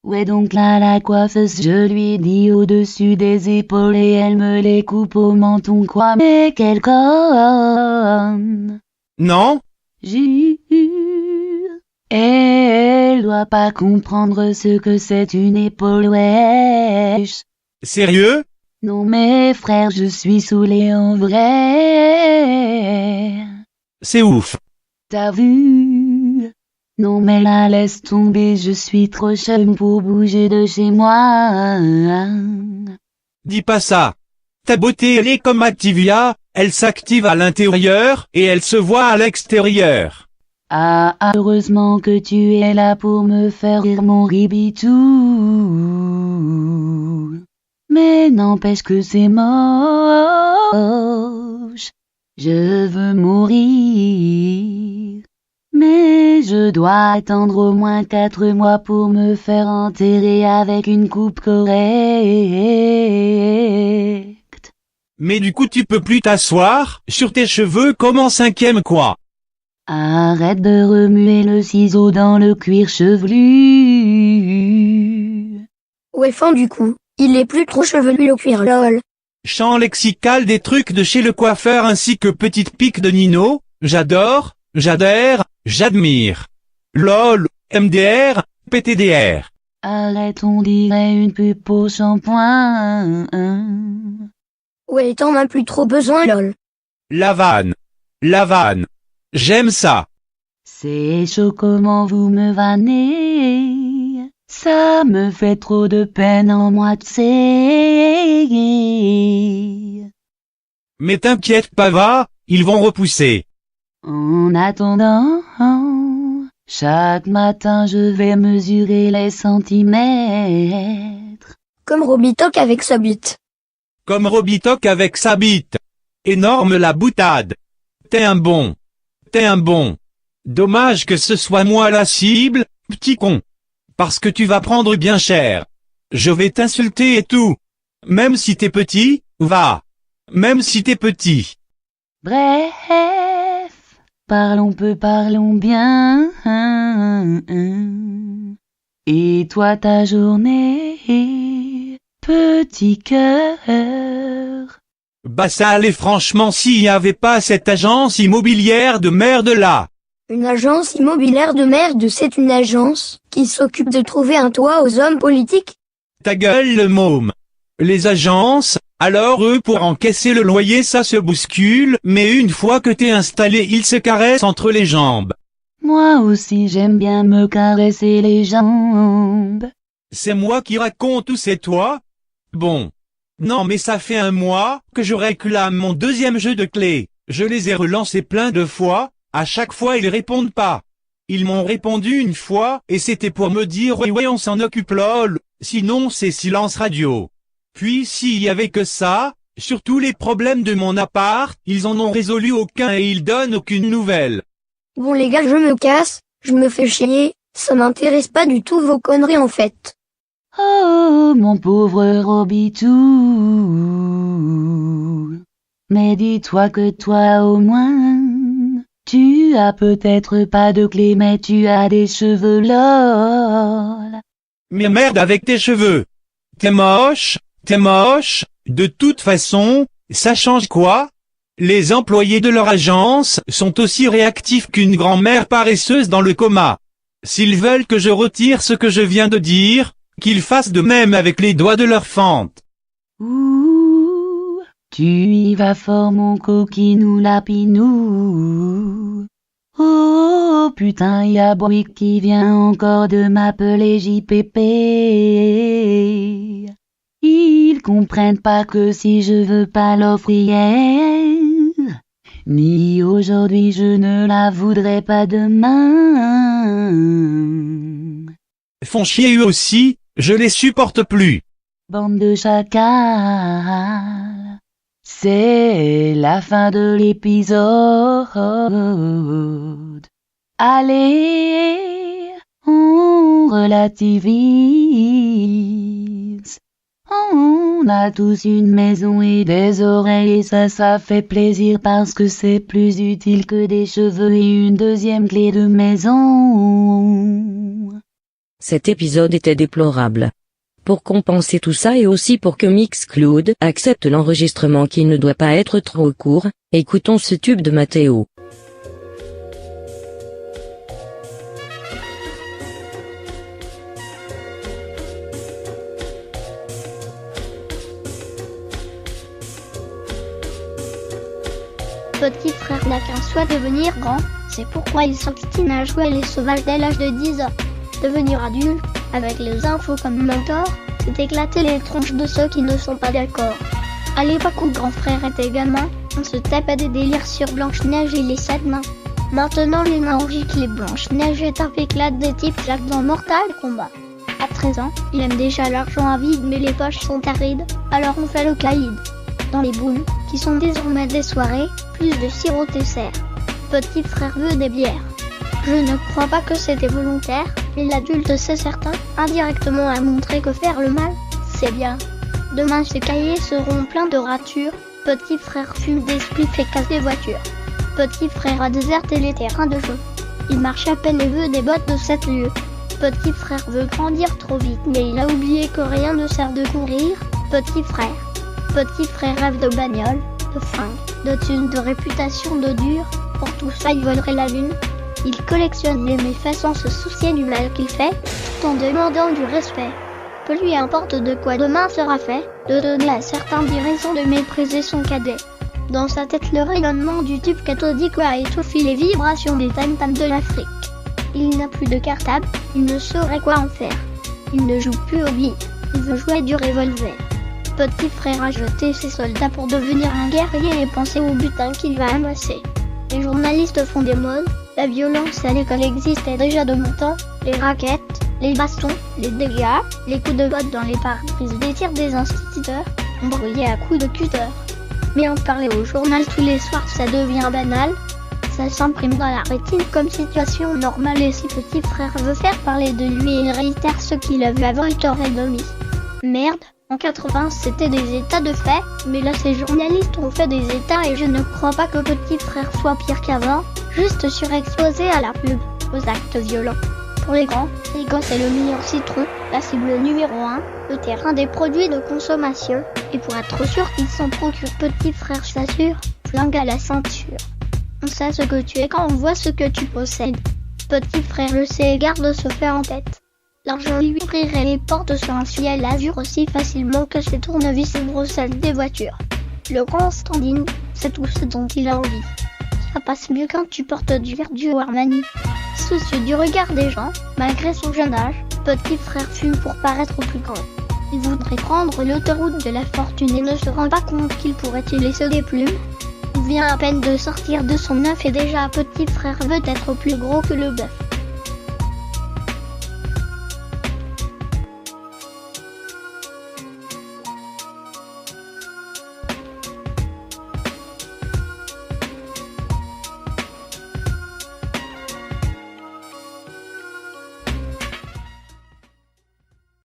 Où est donc là la coiffeuse? Je lui dis au-dessus des épaules et elle me les coupe au menton, quoi. Mais quelle conne! Non? Jure. Elle doit pas comprendre ce que c'est une épaule, wesh. Sérieux? Non mais frère, je suis saoulé en vrai. C'est ouf. T'as vu? Non mais là laisse tomber, je suis trop chum pour bouger de chez moi. Dis pas ça. Ta beauté elle est comme Activia, elle s'active à l'intérieur et elle se voit à l'extérieur. Ah, heureusement que tu es là pour me faire rire mon ribitou. Mais n'empêche que c'est moche. Je veux mourir. Mais je dois attendre au moins 4 mois pour me faire enterrer avec une coupe correcte. Mais du coup tu peux plus t'asseoir sur tes cheveux comme en 5e quoi. Arrête de remuer le ciseau dans le cuir chevelu. Ouais, fin du coup, il est plus trop chevelu le cuir, lol. Champ lexical des trucs de chez le coiffeur ainsi que petite pique de Nino, j'adore, j'adhère, j'admire. LOL, MDR, PTDR. Arrête, on dirait une pub pour shampoing. Ouais, t'en as plus trop besoin, lol. La vanne. La vanne. J'aime ça. C'est chaud comment vous me vannez. Ça me fait trop de peine en moi, t'sais. Mais t'inquiète pas va, ils vont repousser. En attendant, chaque matin je vais mesurer les centimètres. Comme Robitok avec sa bite. Comme Robitok avec sa bite. Énorme la boutade. T'es un bon. T'es un bon. Dommage que ce soit moi la cible, petit con. Parce que tu vas prendre bien cher. Je vais t'insulter et tout. Même si t'es petit, va. Même si t'es petit. Bref, parlons peu, parlons bien. Et toi ta journée, petit cœur. Bah ça allait franchement s'il n'y avait pas cette agence immobilière de merde là. Une agence immobilière de merde, c'est une agence qui s'occupe de trouver un toit aux hommes politiques. Ta gueule le môme. Les agences, alors eux pour encaisser le loyer ça se bouscule, mais une fois que t'es installé ils se caressent entre les jambes. Moi aussi j'aime bien me caresser les jambes. C'est moi qui raconte ou c'est toi? Bon. Non mais ça fait 1 mois que je réclame mon 2e jeu de clés. Je les ai relancés plein de fois, à chaque fois ils répondent pas. Ils m'ont répondu une fois et c'était pour me dire ouais on s'en occupe lol, sinon c'est silence radio. Puis s'il y avait que ça, sur tous les problèmes de mon appart, ils en ont résolu aucun et ils donnent aucune nouvelle. Bon les gars, je me casse, je me fais chier, ça m'intéresse pas du tout vos conneries en fait. Oh, mon pauvre Robitou. Mais dis-toi que toi au moins, tu as peut-être pas de clé mais tu as des cheveux lol. Mais merde avec tes cheveux. T'es moche, de toute façon, ça change quoi? Les employés de leur agence sont aussi réactifs qu'une grand-mère paresseuse dans le coma. S'ils veulent que je retire ce que je viens de dire, qu'ils fassent de même avec les doigts de leur fente. Ouh, tu y vas fort mon coquinou lapinou. Oh putain, y a Bouygues qui vient encore de m'appeler JPP. Ils comprennent pas que si je veux pas l'offre hier, ni aujourd'hui je ne la voudrais pas demain. Font chier eux aussi, je les supporte plus. Bande de chacals, c'est la fin de l'épisode. Allez, on relativise. On a tous une maison et des oreilles et ça fait plaisir parce que c'est plus utile que des cheveux et une 2e clé de maison. Cet épisode était déplorable. Pour compenser tout ça et aussi pour que Mixcloud accepte l'enregistrement qui ne doit pas être trop court, écoutons ce tube de Mathéo. Petit frère n'a qu'un souhait, devenir grand, c'est pourquoi il s'obstine à jouer les sauvages dès l'âge de 10 ans. Devenir adulte, avec les infos comme mentor, c'est éclater les tronches de ceux qui ne sont pas d'accord. À l'époque où grand frère était gamin, on se tapait des délires sur Blanche-Neige et les 7 nains. Maintenant les nains ont giclé Blanche-Neige et tape éclate des types Jack dans Mortal Kombat. À 13 ans, il aime déjà l'argent à vide mais les poches sont arides, alors on fait le caïd. Dans les booms, qui sont désormais des soirées, plus de sirop dessert. Petit frère veut des bières. Je ne crois pas que c'était volontaire, mais l'adulte c'est certain, indirectement a montré que faire le mal, c'est bien. Demain ses cahiers seront pleins de ratures, petit frère fume des spliffs et casse des voitures. Petit frère a déserté les terrains de jeu. Il marche à peine et veut des bottes de 7 lieues. Petit frère veut grandir trop vite mais il a oublié que rien ne sert de courir, petit frère. Petit frère rêve de bagnole, de fringues, de thunes, de réputation, de dur. Pour tout ça il volerait la lune. Il collectionne les méfaits sans se soucier du mal qu'il fait, tout en demandant du respect. Peu lui importe de quoi demain sera fait, de donner à certains des raisons de mépriser son cadet. Dans sa tête le rayonnement du tube cathodique a étouffé les vibrations des tam-tams de l'Afrique. Il n'a plus de cartable, il ne saurait quoi en faire. Il ne joue plus au billes, il veut jouer du revolver. Petit frère a jeté ses soldats pour devenir un guerrier et penser au butin qu'il va amasser. Les journalistes font des modes, la violence à l'école existait déjà de mon temps, les raquettes, les bastons, les dégâts, les coups de botte dans les pare-brises des tirs des instituteurs, embrouillés à coups de cutter. Mais en parler au journal tous les soirs ça devient banal, ça s'imprime dans la rétine comme situation normale et si petit frère veut faire parler de lui il réitère ce qu'il a vu avant et t'aurait demi. Merde. En 80 c'était des états de fait, mais là ces journalistes ont fait des états et je ne crois pas que petit frère soit pire qu'avant, juste surexposé à la pub, aux actes violents. Pour les grands c'est le meilleur citron, la cible numéro 1, le terrain des produits de consommation, et pour être sûr qu'ils s'en procurent petit frère s'assure, flingue à la ceinture. On sait ce que tu es quand on voit ce que tu possèdes. Petit frère le sait et garde ce fait en tête. L'argent lui ouvrirait les portes sur un ciel azur aussi facilement que ses tournevis et brossettes des voitures. Le grand standing, c'est tout ce dont il a envie. Ça passe mieux quand tu portes du verdu ou Armani. Soucieux du regard des gens, malgré son jeune âge, petit frère fume pour paraître plus grand. Il voudrait prendre l'autoroute de la fortune et ne se rend pas compte qu'il pourrait y laisser des plumes. Il vient à peine de sortir de son œuf et déjà petit frère veut être plus gros que le bœuf.